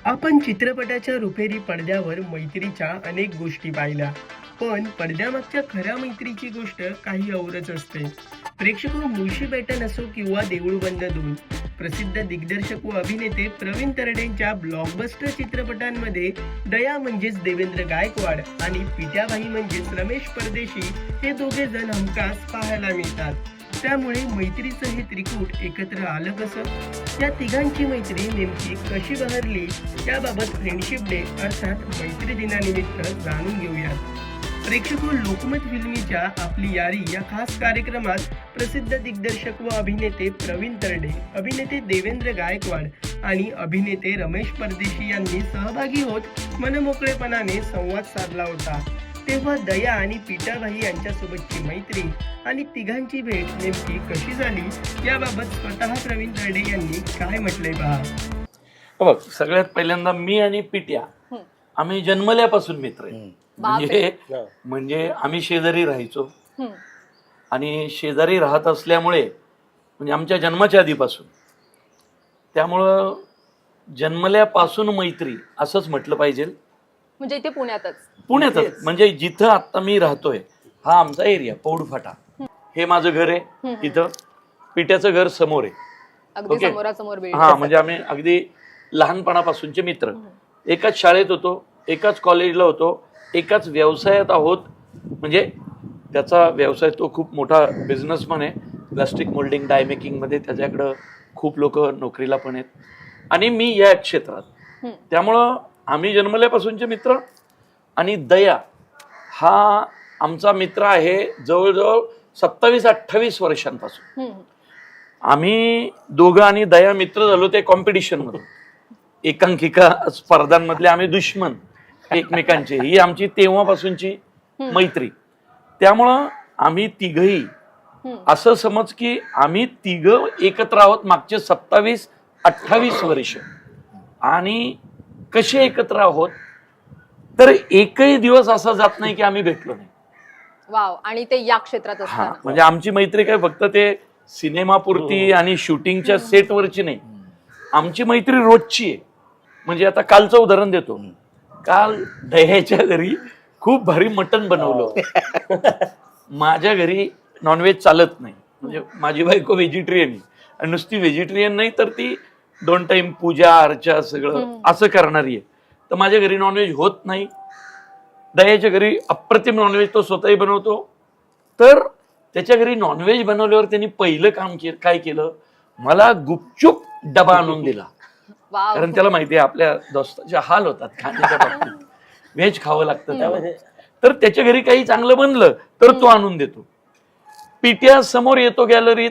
आपण चित्रपटाच्या रुपेरी पडद्यावर मैत्रीच्या अनेक गोष्टी पाहिल्या, पण पडद्यामागच्या खऱ्या मैत्रीची गोष्ट काही औरच असते. प्रेक्षक मुळशी पॅटर्न असो किंवा देऊळ बंद 2, प्रसिद्ध दिग्दर्शक व अभिनेते प्रवीण तरडेंच्या ब्लॉकबस्टर चित्रपटांमध्ये दया म्हणजेच देवेंद्र गायकवाड आणि पिट्याबाई म्हणजेच रमेश परदेशी हे दोघे जण हमखास पाहायला मिळतात. त्यामुळे मैत्रीचं हे त्रिकूट एकत्र आलं कसं? या तिघांची मैत्री नेमकी कशी बहरली याबाबत फ्रेंडशिप डे अर्थात मैत्री दिनानिमित्त जाणून घेऊयात. प्रेक्षक लोकमत फिल्मीच्या आपली यारी या खास कार्यक्रमात प्रसिद्ध दिग्दर्शक व अभिनेते प्रवीण तरडे, अभिनेते देवेंद्र गायकवाड आणि अभिनेते रमेश परदेशी यांनी सहभागी होत मनमोकळेपणाने संवाद साधला होता. तेव्हा दया आणि पिटाबाई यांच्यासोबतची मैत्री आणि तिघांची भेट नेमकी कशी झाली याबाबत स्वतः प्रवीण तरडे यांनी काय म्हटलंय पहा. बघ, सगळ्यात पहिल्यांदा मी आणि पिट्या आम्ही जन्मल्यापासून मित्र आहे. म्हणजे आम्ही शेजारी राहायचो आणि शेजारी राहत असल्यामुळे म्हणजे आमच्या जन्माच्या आधीपासून, त्यामुळं जन्मल्यापासून मैत्री असंच म्हटलं पाहिजे. म्हणजे इथे पुण्यातच म्हणजे जिथं आता मी राहतोय हा आमचा एरिया पौडफाटा, हे माझं घर आहे. इथं पिट्याचं घर समोर आहे. अगदी समोरासमोर भेट. हा, म्हणजे आम्ही अगदी लहानपणापासूनचे मित्र. एकाच शाळेत होतो, एकाच कॉलेजला होतो, एकाच व्यवसायात आहोत. म्हणजे त्याचा व्यवसाय, तो खूप मोठा बिझनेसमॅन आहे. प्लास्टिक मोल्डिंग डाय मेकिंग मध्ये त्याच्याकडं खूप लोक नोकरीला पण आहेत आणि मी या क्षेत्रात. त्यामुळं आम्ही जन्मल्यापासूनचे मित्र. आणि दया हा आमचा मित्र आहे जवळजवळ 27-28 वर्षांपासून. आम्ही दोघं आणि दया मित्र झालो ते कॉम्पिटिशन मधून. एकांकिका स्पर्धांमधले आम्ही दुश्मन एकमेकांचे. ही आमची तेव्हापासूनची मैत्री. त्यामुळं आम्ही तिघही असं समज की आम्ही तिघं एकत्र आहोत मागचे 27-28 वर्ष. आणि कसे एकत्र आहोत तर एकही दिवस असा जात नाही की आम्ही भेटलो नाही. वाव. आणि ते या क्षेत्रात असतात. म्हणजे आमची मैत्री काय फक्त ते सिनेमापुरती आणि शूटिंगच्या सेटवरची नाही, आमची मैत्री रोजची आहे. म्हणजे आता कालचं उदाहरण देतो. काल दह्याच्या घरी खूप भारी मटण बनवलं. माझ्या घरी नॉनव्हेज चालत नाही, म्हणजे माझी बायको व्हेजिटेरियन आहे. आणि नुसती व्हेजिटेरियन नाही तर ती 2 टाइम पूजा अर्चा सगळं असं करणारी आहे. तर माझ्या घरी नॉनव्हेज होत नाही. दह्याच्या घरी अप्रतिम नॉनव्हेज तो स्वतःही बनवतो. तर त्याच्या घरी नॉनव्हेज बनवल्यावर त्यांनी पहिलं काम काय केलं, मला गुपचूप डबा आणून दिला. कारण त्याला माहिती आहे आपल्या दोस्ताचे हाल होतात खाण्याच्या बाबतीत, व्हेज खावं लागतं त्यामध्ये. तर त्याच्या घरी काही चांगलं बनलं तर तो आणून देतो. पिट्या समोर येतो गॅलरीत,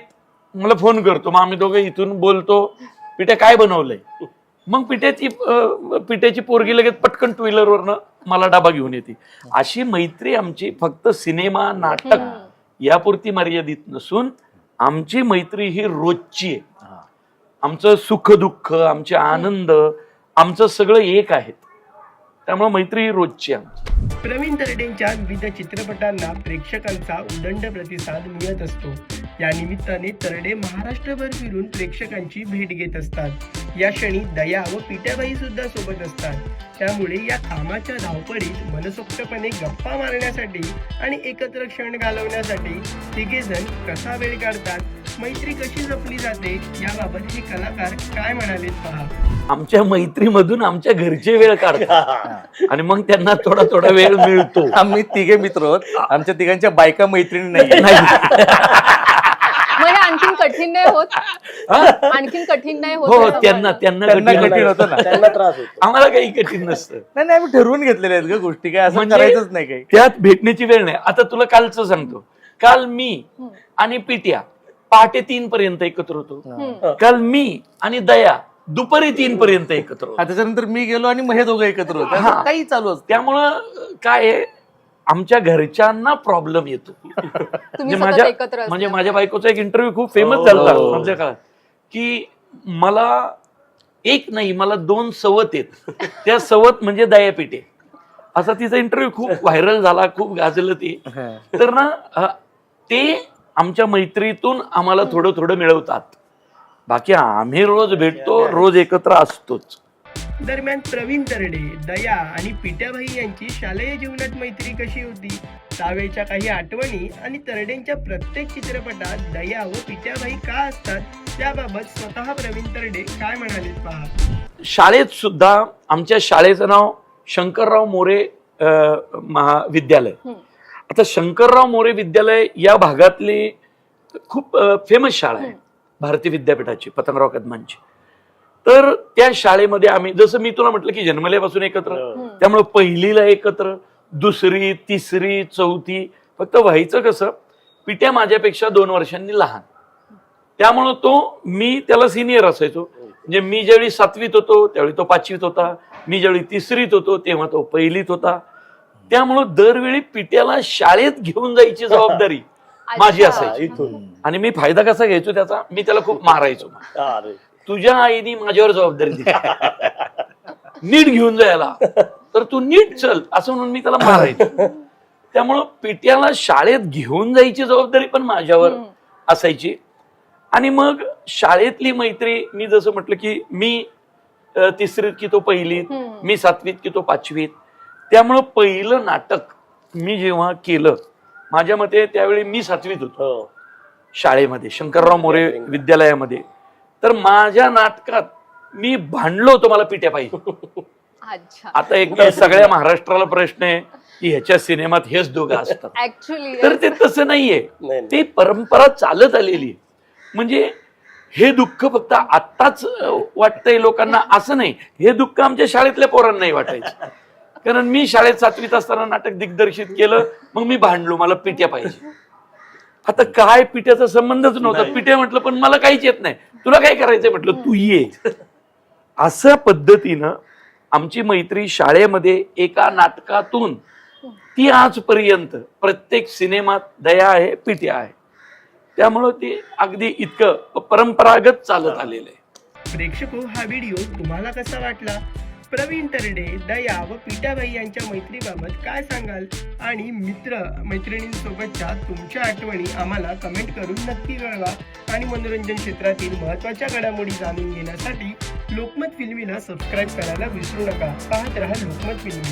मला फोन करतो. मग आम्ही दोघं इथून बोलतो, पिट्या काय बनवलंय. मग पिट्याची पोरगी लगेच पटकन 2 व्हीलरवरनं मला डबा घेऊन येते. अशी मैत्री आमची फक्त सिनेमा नाटक यापुरती मर्यादित नसून आमची मैत्री ही रोजची आहे. आमचं सुख दुःख, आमचे आनंद, आमचं सगळं एक आहेत. त्यामुळे मैत्री ही रोजची आमची. प्रवीण तरडेंच्या विविध चित्रपटांना प्रेक्षकांचा उदंड प्रतिसाद मिळत असतो. या निमित्ताने तरडे महाराष्ट्रभर फिरून प्रेक्षकांची भेट घेत असतात. या क्षणी दया व पिट्याबाई सुद्धा सोबत असतात. त्यामुळे या कामाच्या धावपळीत मनसोक्तपणे गप्पा मारण्यासाठी आणि एकत्र क्षण घालवण्यासाठी तिघेजण कसा वेळ काढतात, मैत्री कशी जपली जाते याबाबत हे कलाकार काय म्हणालेत पहा. आमच्या मैत्रीमधून आमच्या घरचे वेळ काढतात आणि मग त्यांना थोडा थोडा वेळ मिळतो. आम्ही तिघे मित्र आहोत, आमच्या तिघांच्या बायका मैत्रिणी नाही. म्हणजे आणखीन कठीण नाही होत. आणखीन कठीण नाही हो, होत. त्यांना कठीण होतं ना. त्यांना त्रास होतो. आम्हाला काही कठीण नसतं. नाही, आम्ही ठरवून घेतलेल्या आहेत ग गोष्टी, काय असं म्हणजे करायचंच नाही काही. त्यात भेटण्याची वेळ नाही. आता तुला कालचं सांगतो. काल मी आणि पिट्या पहाटे 3 पर्यंत एकत्र होतो. काल मी आणि दया दुपारी 3 पर्यंत एकत्र होतो. त्याच्यानंतर मी गेलो आणि मग हे दोघं एकत्र होतो. हा. काही चालू असतं. त्यामुळं काय आहे, आमच्या घरच्यांना प्रॉब्लेम येतो. तुम्ही सतत एकत्र म्हणजे असता. माझ्या बायकोचा एक इंटरव्ह्यू खूप फेमस झाला आमच्या काळात की मला एक नाही, मला 2 सवत आहेत. त्या सवत म्हणजे दया पिटे. असा तिचा इंटरव्ह्यू खूप व्हायरल झाला, खूप गाजलं ते. तर ना ते आमच्या मैत्रीतून आम्हाला थोडं थोडं मिळवतात. बाकी आम्ही रोज भेटतो, रोज एकत्र असतोच. दरम्यान प्रवीण तरडे, दया आणि पिट्याबाई यांची शालेय जीवनात मैत्री कशी होती, त्यावेळच्या काही आठवणी आणि तरडेंच्या प्रत्येक चित्रपटात दया व पिट्याबाई का असतात, त्याबाबत स्वतः प्रवीण तरडे काय म्हणालेत पहा. शाळेत सुद्धा आमच्या शाळेचं नाव शंकरराव मोरे महाविद्यालय. आता शंकरराव मोरे विद्यालय या भागातली खूप फेमस शाळा आहे, भारतीय विद्यापीठाची, पतंगराव कदमांची. तर त्या शाळेमध्ये आम्ही, जसं मी तुला म्हटलं की जन्मल्यापासून एकत्र, त्यामुळे पहिलीला एकत्र, दुसरी, तिसरी, चौथी. फक्त व्हायचं कसं, पिट्या माझ्यापेक्षा 2 वर्षांनी लहान, त्यामुळं मी त्याला सिनियर असायचो. म्हणजे मी ज्यावेळी 7वीत होतो त्यावेळी तो 5वीत होता, मी ज्यावेळी 3रीत होतो तेव्हा तो 1लीत होता. त्यामुळं दरवेळी पिट्याला शाळेत घेऊन जायची जबाबदारी माझी असायची. आणि मी फायदा कसा घ्यायचो त्याचा, मी त्याला खूप मारायचो. तुझ्या आईने माझ्यावर जबाबदारी दिली, नीट घेऊन जायला, तर तू नीट चल असं म्हणून मी त्याला मारायचो. त्यामुळं पिट्याला शाळेत घेऊन जायची जबाबदारी पण माझ्यावर असायची. आणि मग शाळेतली मैत्री, मी जसं म्हटलं की मी 3रीत की तो 1लीत, मी 7वीत की तो 5वीत. त्यामुळं पहिलं नाटक मी जेव्हा केलं, माझ्या मते त्यावेळी मी 7वीत होतो शाळेमध्ये, शंकरराव मोरे विद्यालयामध्ये. तर माझ्या नाटकात मी भांडलो होतो मला पिट्या पाहिजे. आता एक तर सगळ्या महाराष्ट्राला प्रश्न आहे की ह्याच्या सिनेमात हेच दोघं असतात. तर ते तसं नाहीये, ते परंपरा चालत आलेली आहे. म्हणजे हे दुःख फक्त आत्ताच वाटतंय लोकांना असं नाही, हे दुःख आमच्या शाळेतल्या पोरांनाही वाटायचं. कारण मी शाळेत 7वीत असताना नाटक दिग्दर्शित केलं, मग मी भांडलो मला पिट्या पाहिजे. आता काय पिट्याचा संबंधच नव्हता. पिट्या म्हटलं पण मला काहीच येत नाही, तुला काय करायचंय म्हटलं तू ये. अशा पद्धतीनं आमची मैत्री शाळेमध्ये एका नाटकातून ती आजपर्यंत प्रत्येक सिनेमात दया आहे, पिट्या आहे. त्यामुळं ते अगदी इतकं परंपरागत चालत आलेलं आहे. प्रेक्षको, हा व्हिडिओ तुम्हाला कसा वाटला? प्रवीण तरडे, दया व पिट्याबाई यांच्या मैत्रीबाबत काय सांगाल? आणि मैत्रिणींसोबतच्या तुमच्या आठवणी आम्हाला कमेंट करून नक्की कळवा. आणि मनोरंजन क्षेत्रातील महत्त्वाच्या घडामोडी जाणून घेण्यासाठी लोकमत फिल्मीला सबस्क्राईब करायला विसरू नका. पाहत रहा लोकमत फिल्मी.